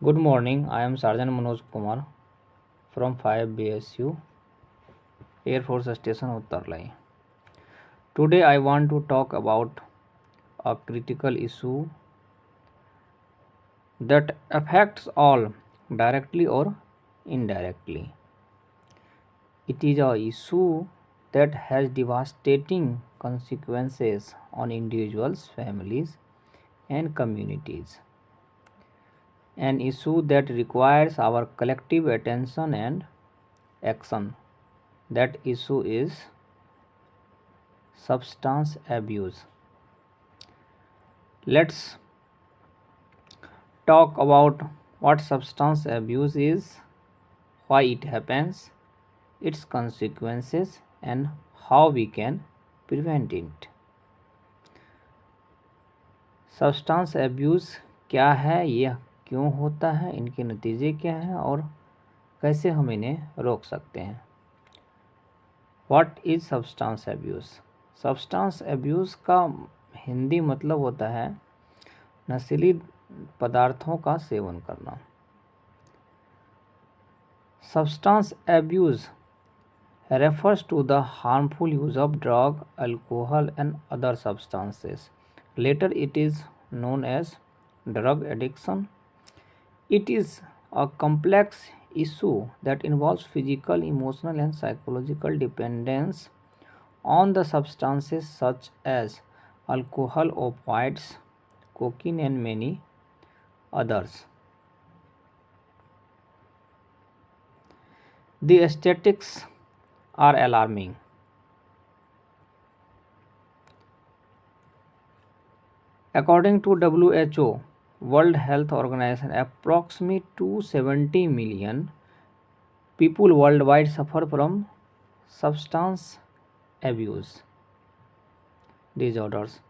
Good morning. I am Sergeant Manoj Kumar from 5 BSU Air Force Station Uttarlai. Today I want to talk about a critical issue that affects all directly or indirectly. It is a issue that has devastating consequences on individuals, families and communities. An issue that requires our collective attention and action. That issue is substance abuse. Let's talk about what substance abuse is, why it happens, its consequences, and how we can prevent it. Substance abuse क्या है, यह क्यों होता है, इनके नतीजे क्या हैं और कैसे हम इन्हें रोक सकते हैं. What is substance abuse? Substance abuse का हिंदी मतलब होता है नशीली पदार्थों का सेवन करना. Substance abuse refers to the harmful use of drug, alcohol and other substances. Later it is known as drug addiction. It is a complex issue that involves physical, emotional and psychological dependence on the substances such as alcohol, opioids, cocaine and many others. The statistics are alarming. According to WHO, World Health Organization, approximately 270 million people worldwide suffer from substance abuse disorders.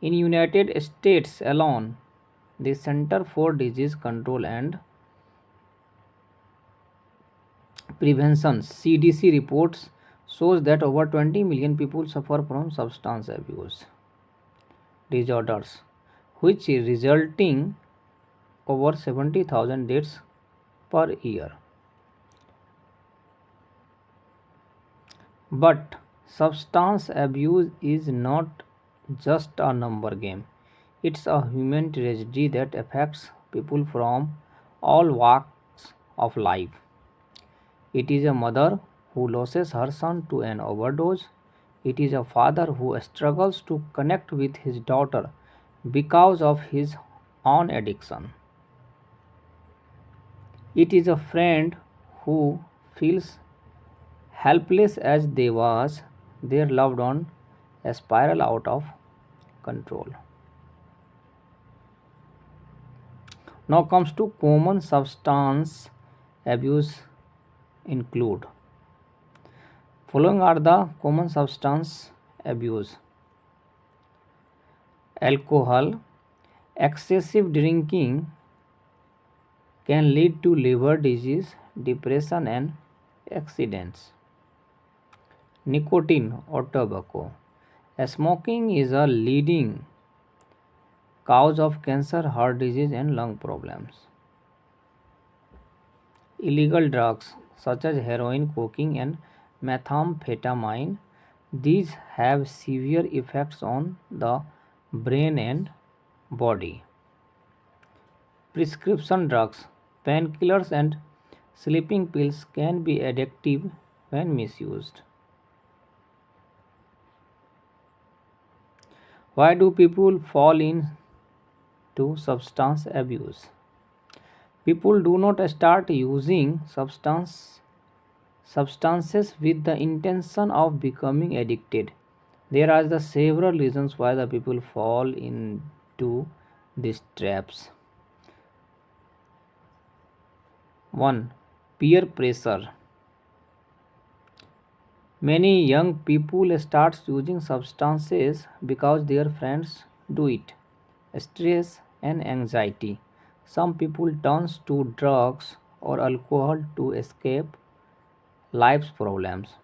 In United States alone, the Center for Disease Control and Prevention CDC reports shows that over 20 million people suffer from substance abuse disorders, which is resulting over 70,000 deaths per year. But substance abuse is not just a number game. It's a human tragedy that affects people from all walks of life. It is a mother who loses her son to an overdose. It is a father who struggles to connect with his daughter because of his own addiction. It is a friend who feels helpless as they watch their loved one spiral out of control. Now comes to common substance abuse include. Following are the common substance abuse: alcohol. Excessive drinking can lead to liver disease, depression, and accidents. Nicotine or tobacco. Smoking is a leading cause of cancer, heart disease, and lung problems. Illegal drugs such as heroin, cocaine, and methamphetamine. These have severe effects on the brain and body. Prescription drugs, painkillers, and sleeping pills can be addictive when misused. Why do people fall into substance abuse? People do not start using substances with the intention of becoming addicted. There are the several reasons why the people fall into these traps. 1. Peer pressure. Many young people start using substances because their friends do it. Stress and anxiety. Some people turn to drugs or alcohol to escape life's problems.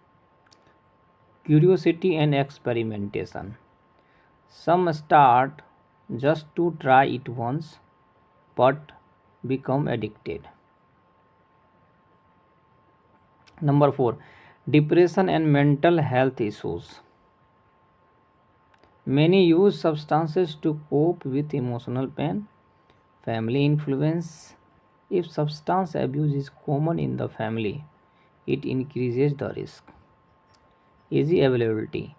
Curiosity and experimentation. Some start just to try it once, but become addicted. Number 4, depression and mental health issues. Many use substances to cope with emotional pain, family influence. If substance abuse is common in the family, it increases the risk. Easy availability.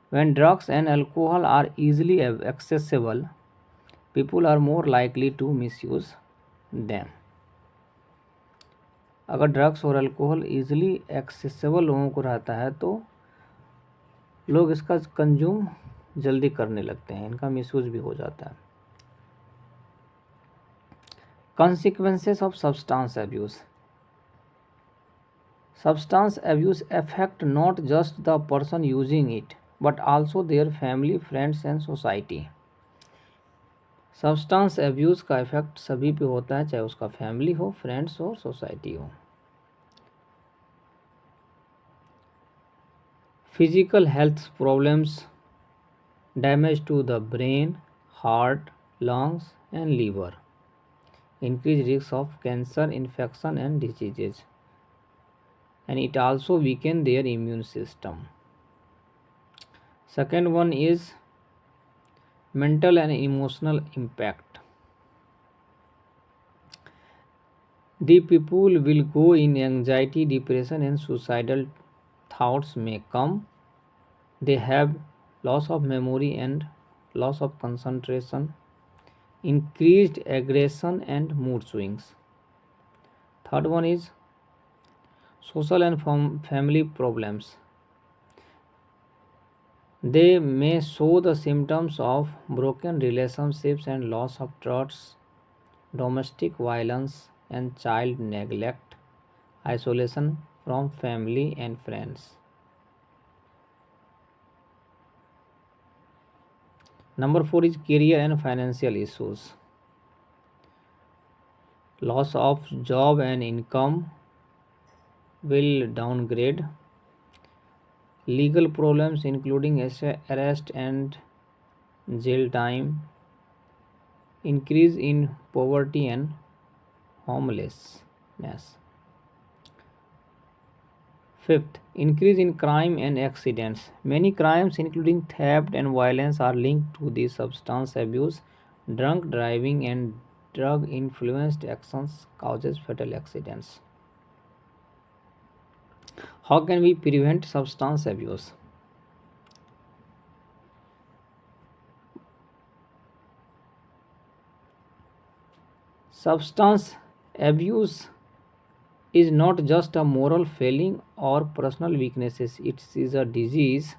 When drugs and alcohol are easily accessible, people are more likely to misuse them. अगर drugs और alcohol easily accessible लोगों को रहता है तो लोग इसका consume जल्दी करने लगते हैं, इनका मिसयूज भी हो जाता है. Consequences of substance abuse. Substance abuse affect not just the person using it but also their family, friends and society. Substance abuse का इफेक्ट सभी पे होता है, चाहे उसका फैमिली हो, फ्रेंड्स हो, सोसाइटी हो. Physical health problems, damage to the brain, heart, lungs and liver, increase risk of cancer, infection and diseases, and it also weaken their immune system. Second one is mental and emotional impact. The people will go in anxiety, depression and suicidal thoughts may come. They have loss of memory and loss of concentration, increased aggression and mood swings. Third one is social and family problems. They may show the symptoms of broken relationships and loss of trust, domestic violence and child neglect, isolation from family and friends. Number 4 is career and financial issues. Loss of job and income will downgrade. Legal problems including arrest and jail time. Increase in poverty and homelessness. Fifth, increase in crime and accidents. Many crimes, including theft and violence, are linked to the substance abuse. Drunk driving and drug influenced actions causes fatal accidents. How can we prevent substance abuse? Substance abuse is not just a moral failing or personal weaknesses, it is a disease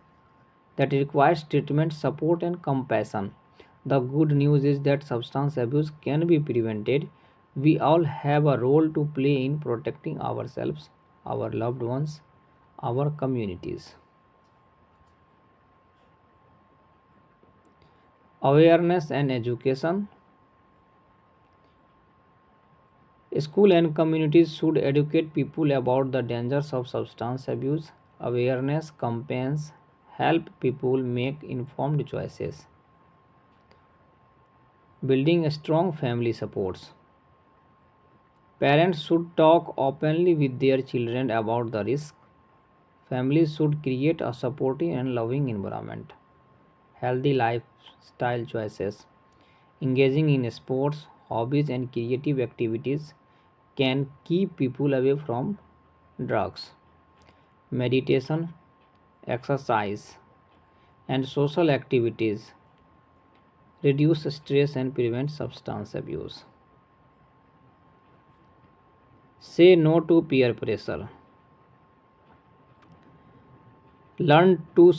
that requires treatment, support, and compassion. The good news is that substance abuse can be prevented. We all have a role to play in protecting ourselves, our loved ones, our communities. Awareness and education. School and communities should educate people about the dangers of substance abuse. Awareness campaigns help people make informed choices. Building strong family supports. Parents should talk openly with their children about the risk. Families should create a supportive and loving environment. Healthy lifestyle choices. Engaging in sports, hobbies, and creative activities can keep people away from drugs. Meditation, exercise, and social activities reduce stress and prevent substance abuse. Say no to peer pressure. Learn to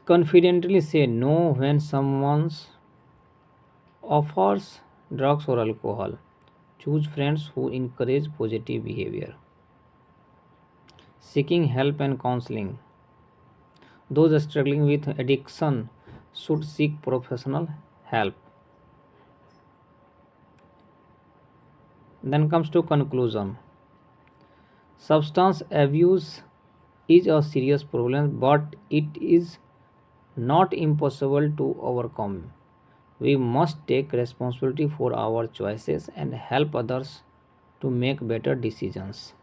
confidently say no when someone offers drugs or alcohol. Choose friends who encourage positive behavior. Seeking help and counseling. Those struggling with addiction should seek professional help. Then comes to conclusion. Substance abuse is a serious problem, but it is not impossible to overcome. We must take responsibility for our choices and help others to make better decisions.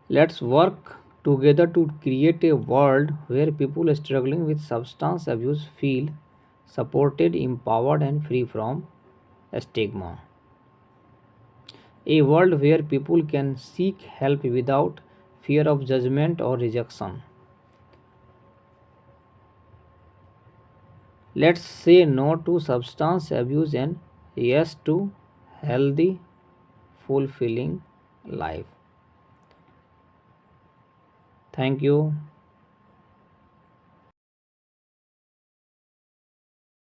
Let's work together to create a world where people struggling with substance abuse feel supported, empowered, and free from stigma. A world where people can seek help without fear of judgment or rejection. Let's say no to substance abuse and yes to healthy, fulfilling life. Thank you.